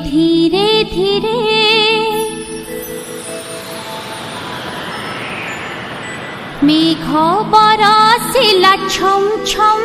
धीरे धीरे मेघ बरसिला छम छम।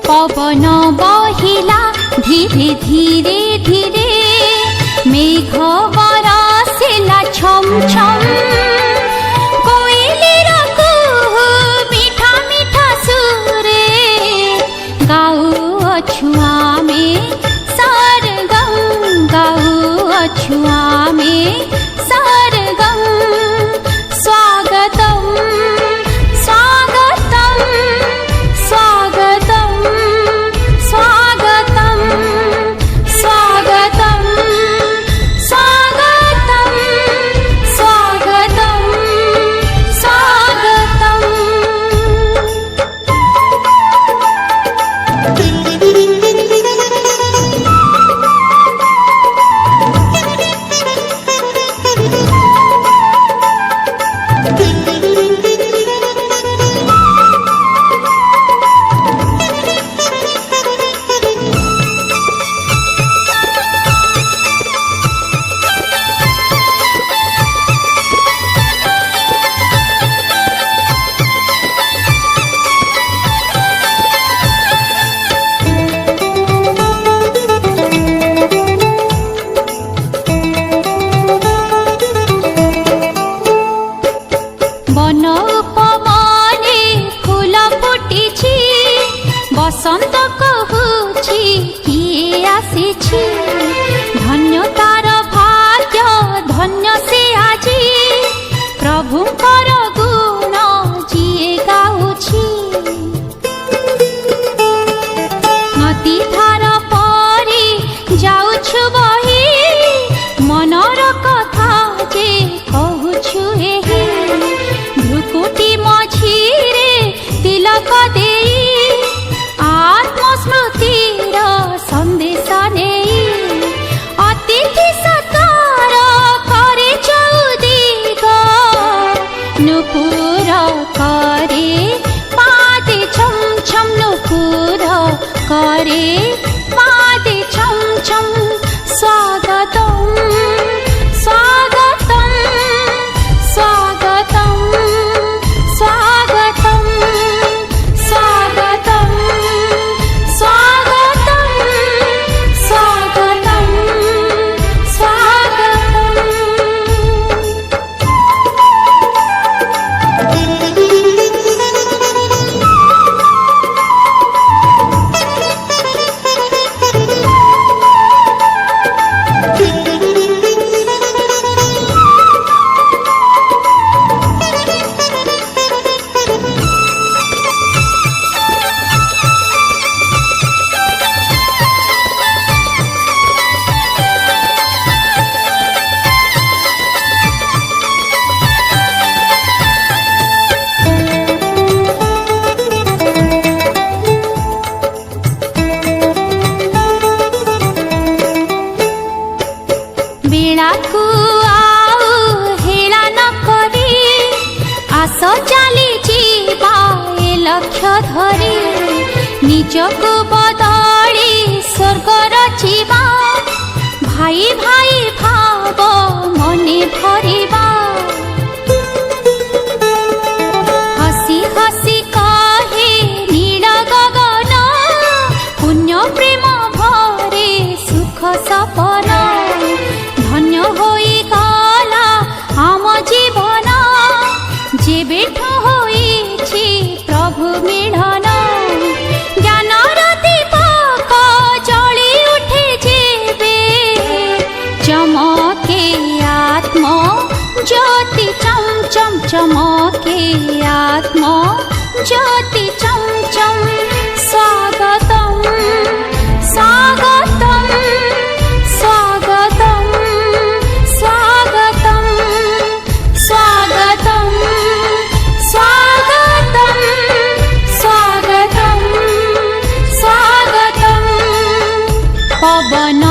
पवन बहिला धीरे धीरे धीरे मेघ बरसिला छम छम। कोइलीर कुहू मीठा मीठा सुरे गाउअछु आमे सरगम, गाउअछु आमे सरगम। स्वागतम स्वागतम स्वागतम स्वागतम स्वागतम स्वागतम स्वागतम स्वागतम। बसंत कहूछि किए आसिछि, धन्य तार भाग्य धन्य से आजी प्रभुंकर गुण जिए गाउछि। नदी धार परी जाउछु बही मनर कथा जे कहूछु एही। भ्रुकुटी मझिरे तिलक देई आत्मस्मृतिर संदेश नेई अतिथि सत्कार करे चौदिग। नुपुर करे पादे छम छम, नुपुर करे पादे छम छम। स्वागतम स्वागतम स्वागतम स्वागतम स्वागतम स्वागतम स्वागतम स्वागतम। बेलाकू आउ हेला न करी आस चाली जीवा ए लक्ष्य धरी। निजको बदली स्वर्ग रचिबा भाई भाई भाव मने भरिबा। हसी हसी कहे नील गगन पुण्य प्रेम भरे सुख सपन। धन्य होई गला आम जीवन जेबेठु होईछि प्रभु मिलन। ज्ञानर दीपक जଳି उठे जेबे चमके आत्म ज्योति चम चम, चमके आत्म ज्योति चम चम। स्वागतम पवन